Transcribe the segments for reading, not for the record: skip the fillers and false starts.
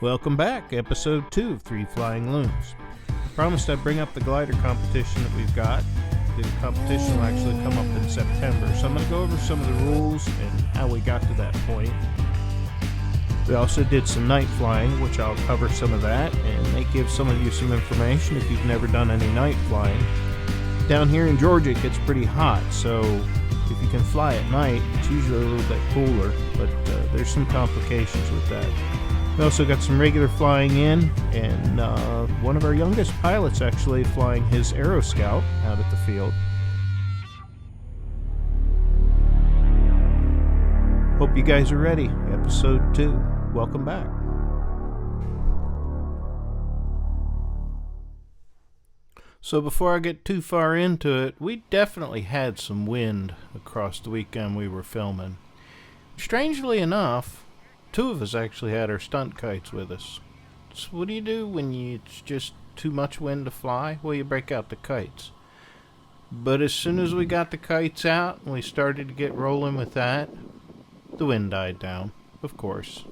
Welcome back, episode 2 of 3 Flying Loons. Promised I'd bring up the glider competition that we've got. The competition will actually come up in September, so I'm going to go over some of the rules and how we got to that point. We also did some night flying, which I'll cover some of that, and may give some of you some information if you've never done any night flying. Down here in Georgia it gets pretty hot, so if you can fly at night, it's usually a little bit cooler, but there's some complications with that. We also got some regular flying in, and one of our youngest pilots actually flying his Aeroscout out at the field. Hope you guys are ready. Episode 2. Welcome back. So before I get too far into it, we definitely had some wind across the weekend we were filming. Strangely enough, 2 of us actually had our stunt kites with us. So what do you do when it's just too much wind to fly? Well, you break out the kites. But as soon as we got the kites out and we started to get rolling with that, the wind died down, of course.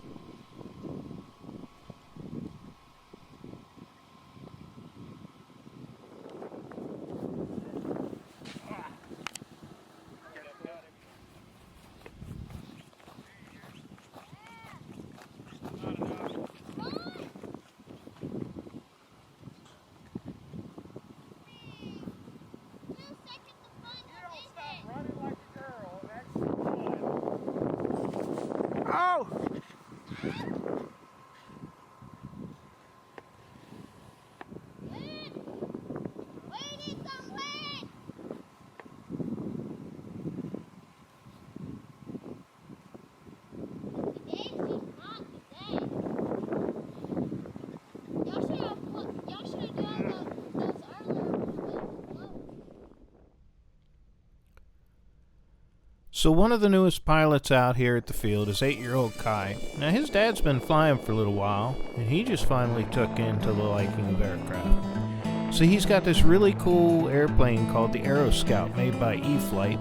So one of the newest pilots out here at the field is 8-year-old Kai. Now his dad's been flying for a little while, and he just finally took into the liking of aircraft. So he's got this really cool airplane called the Aeroscout, made by E-Flight,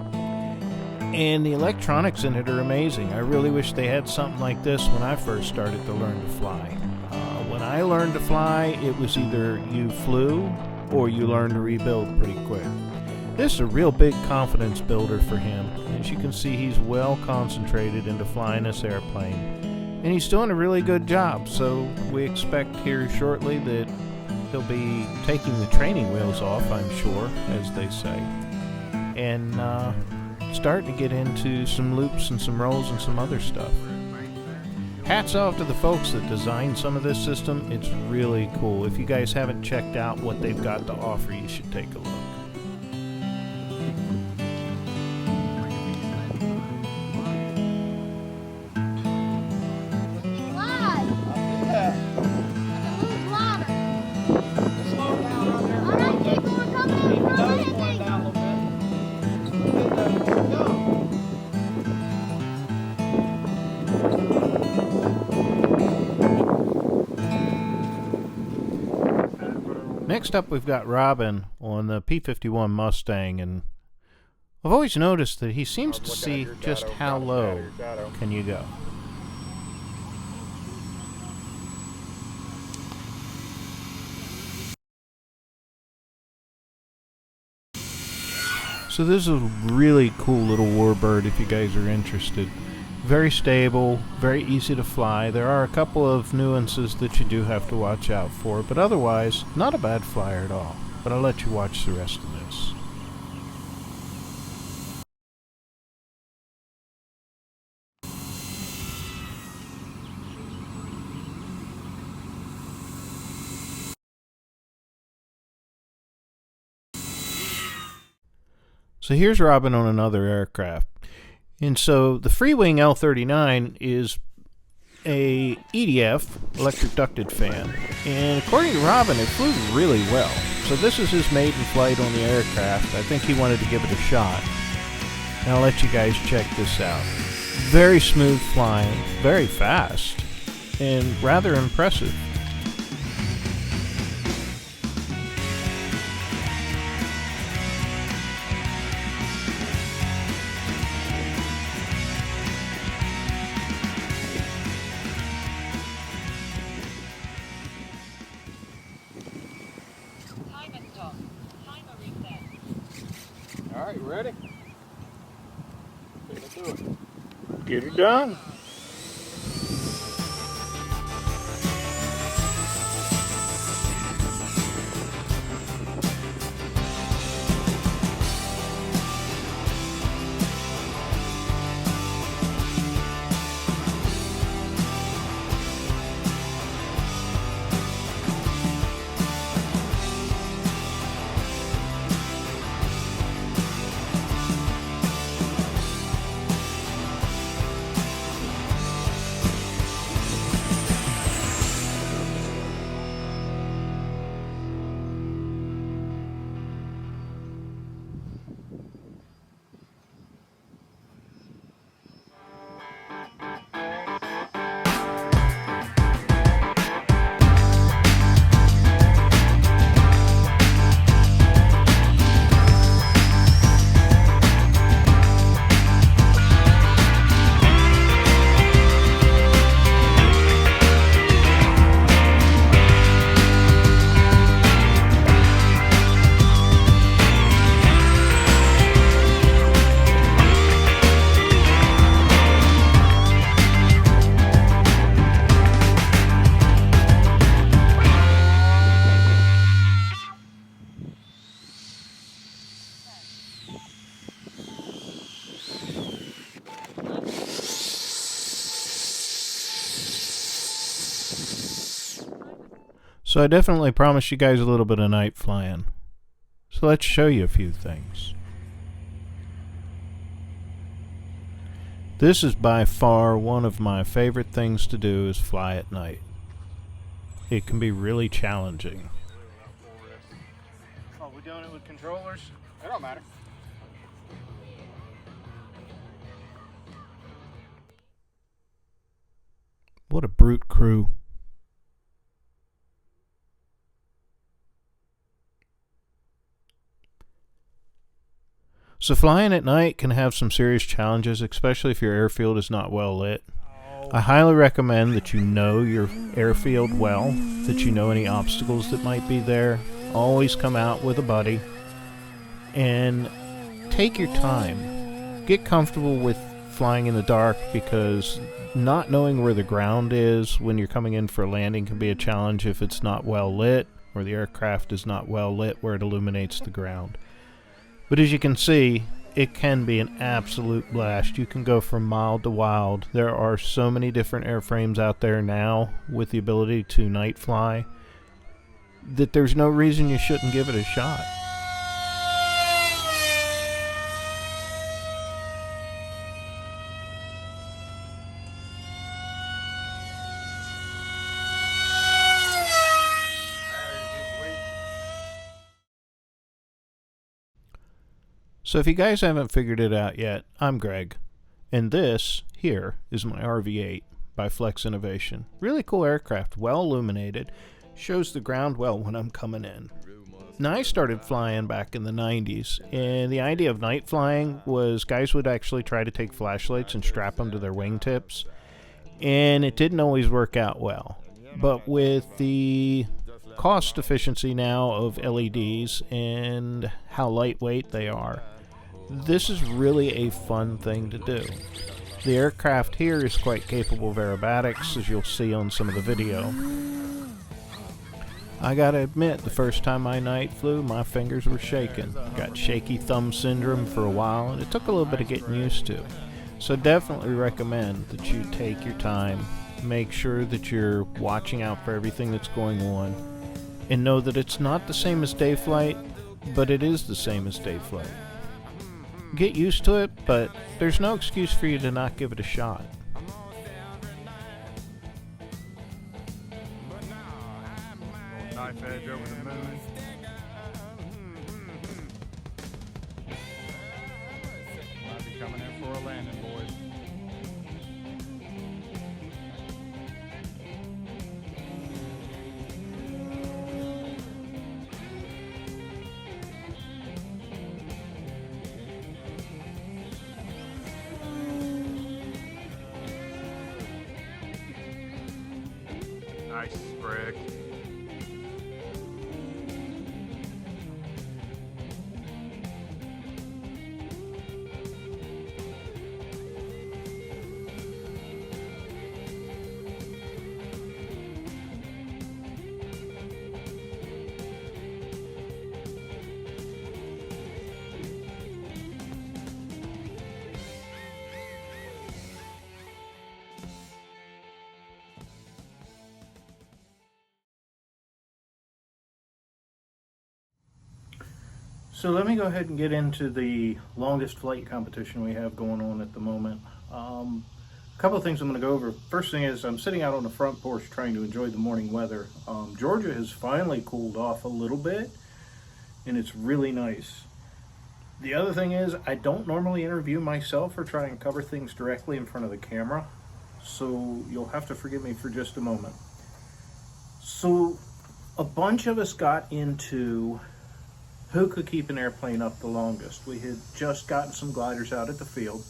and the electronics in it are amazing. I really wish they had something like this when I first started to learn to fly. When I learned to fly, it was either you flew or you learned to rebuild pretty quick. This is a real big confidence builder for him. As you can see, he's well concentrated into flying this airplane, and he's doing a really good job. So we expect here shortly that he'll be taking the training wheels off, I'm sure, as they say, and starting to get into some loops and some rolls and some other stuff. Hats off to the folks that designed some of this system. It's really cool. If you guys haven't checked out what they've got to offer, you should take a look. Next up, we've got Robin on the P-51 Mustang, and I've always noticed that he seems to see just how low can you go. So this is a really cool little warbird if you guys are interested. Very stable, very easy to fly. There are a couple of nuances that you do have to watch out for, but otherwise, not a bad flyer at all. But I'll let you watch the rest of this. So here's Robin on another aircraft. And so the Freewing L-39 is a EDF, electric ducted fan, and according to Robin, it flew really well. So this is his maiden flight on the aircraft. I think he wanted to give it a shot. And I'll let you guys check this out. Very smooth flying, very fast, and rather impressive. Alright, you ready? Let's do it. Get her done. So I definitely promised you guys a little bit of night flying. So let's show you a few things. This is by far one of my favorite things to do is fly at night. It can be really challenging. Oh, we doing it with controllers? It don't matter. What a brute crew. So flying at night can have some serious challenges, especially if your airfield is not well lit. I highly recommend that you know your airfield well, that you know any obstacles that might be there. Always come out with a buddy and take your time. Get comfortable with flying in the dark, because not knowing where the ground is when you're coming in for a landing can be a challenge if it's not well lit or the aircraft is not well lit where it illuminates the ground. But as you can see, it can be an absolute blast. You can go from mild to wild. There are so many different airframes out there now with the ability to night fly that there's no reason you shouldn't give it a shot. So if you guys haven't figured it out yet, I'm Greg, and this here is my RV-8 by Flex Innovation. Really cool aircraft, well illuminated, shows the ground well when I'm coming in. Now I started flying back in the 90s, and the idea of night flying was guys would actually try to take flashlights and strap them to their wingtips, and it didn't always work out well. But with the cost efficiency now of LEDs and how lightweight they are, this is really a fun thing to do. The aircraft here is quite capable of aerobatics, as you'll see on some of the video. I gotta admit, the first time I night flew, my fingers were shaking. Got shaky thumb syndrome for a while, and it took a little bit of getting used to. So definitely recommend that you take your time, make sure that you're watching out for everything that's going on, and know that it's not the same as day flight, but it is the same as day flight. Get used to it, but there's no excuse for you to not give it a shot. Knife edge over the moon. Might be coming in for a landing, boys. Nice, Greg. So let me go ahead and get into the longest flight competition we have going on at the moment. A couple of things I'm going to go over. First thing is I'm sitting out on the front porch trying to enjoy the morning weather. Georgia has finally cooled off a little bit, and it's really nice. The other thing is I don't normally interview myself or try and cover things directly in front of the camera, so you'll have to forgive me for just a moment. So a bunch of us got into who could keep an airplane up the longest. We had just gotten some gliders out at the field,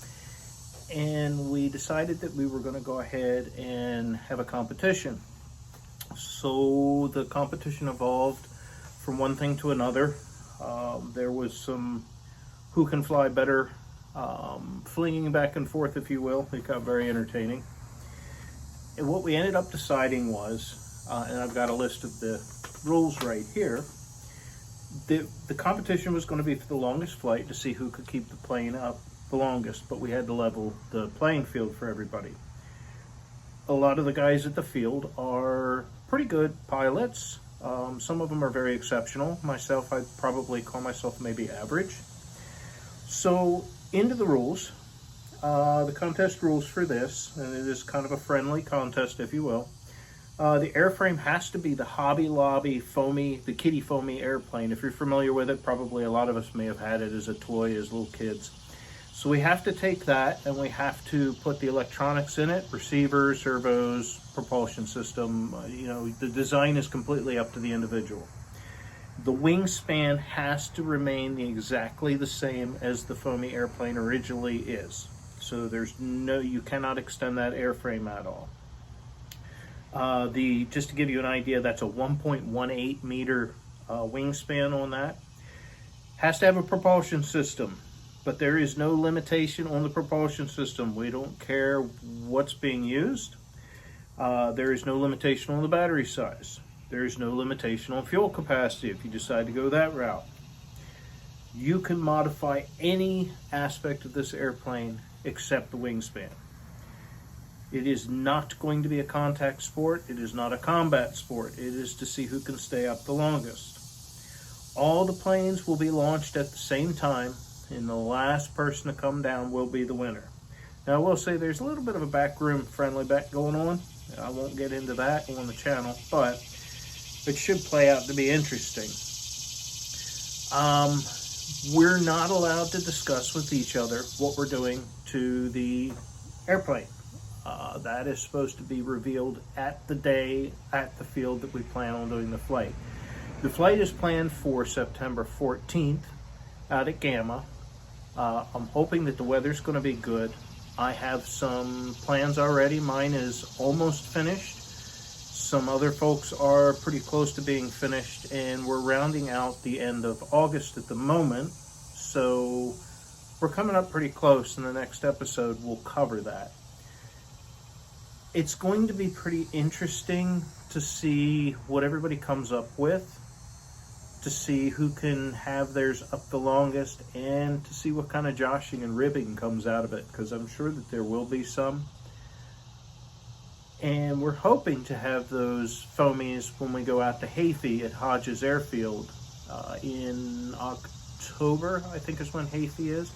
and we decided that we were going to go ahead and have a competition. So the competition evolved from one thing to another. There was some who can fly better, flinging back and forth, if you will. It got very entertaining. And what we ended up deciding was, and I've got a list of the rules right here, the competition was going to be for the longest flight to see who could keep the plane up the longest, but we had to level the playing field for everybody. A lot of the guys at the field are pretty good pilots. Some of them are very exceptional. Myself, I'd probably call myself maybe average. So into the rules, the contest rules for this, and it is kind of a friendly contest, if you will. The airframe has to be the Hobby Lobby foamy, the kiddie foamy airplane. If you're familiar with it, probably a lot of us may have had it as a toy as little kids. So we have to take that and we have to put the electronics in it, receivers, servos, propulsion system. The design is completely up to the individual. The wingspan has to remain exactly the same as the foamy airplane originally is. So you cannot extend that airframe at all. Just to give you an idea, that's a 1.18 meter wingspan on that. Has to have a propulsion system, but there is no limitation on the propulsion system. We don't care what's being used. There is no limitation on the battery size. There is no limitation on fuel capacity if you decide to go that route. You can modify any aspect of this airplane except the wingspan. It is not going to be a contact sport. It is not a combat sport. It is to see who can stay up the longest. All the planes will be launched at the same time, and the last person to come down will be the winner. Now, I will say there's a little bit of a backroom friendly bet going on. I won't get into that on the channel, but it should play out to be interesting. We're not allowed to discuss with each other what we're doing to the airplane. That is supposed to be revealed at the day at the field that we plan on doing the flight. The flight is planned for September 14th out at Gamma. I'm hoping that the weather's going to be good. I have some plans already. Mine is almost finished. Some other folks are pretty close to being finished, and we're rounding out the end of August at the moment. So we're coming up pretty close, and the next episode will cover that. It's going to be pretty interesting to see what everybody comes up with, to see who can have theirs up the longest, and to see what kind of joshing and ribbing comes out of it, because I'm sure that there will be some. And we're hoping to have those foamies when we go out to Hafey at Hodges Airfield in October, I think is when Hafey is.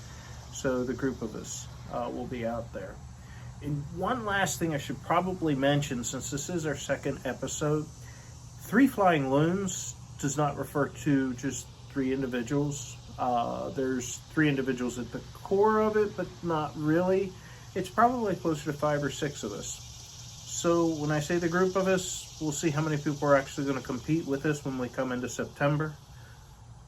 So the group of us will be out there. And one last thing I should probably mention, since this is our second episode, 3 Flying Loons does not refer to just 3 individuals. There's 3 individuals at the core of it, but not really. It's probably closer to 5 or 6 of us. So when I say the group of us, we'll see how many people are actually going to compete with us when we come into September.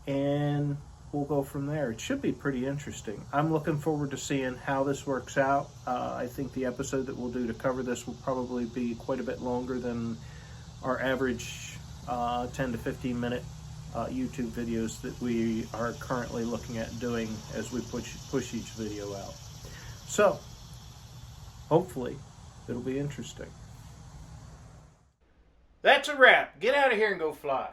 And we'll go from there. It should be pretty interesting. I'm looking forward to seeing how this works out. I think the episode that we'll do to cover this will probably be quite a bit longer than our average 10 to 15 minute YouTube videos that we are currently looking at doing as we push each video out. So, hopefully, it'll be interesting. That's a wrap. Get out of here and go fly.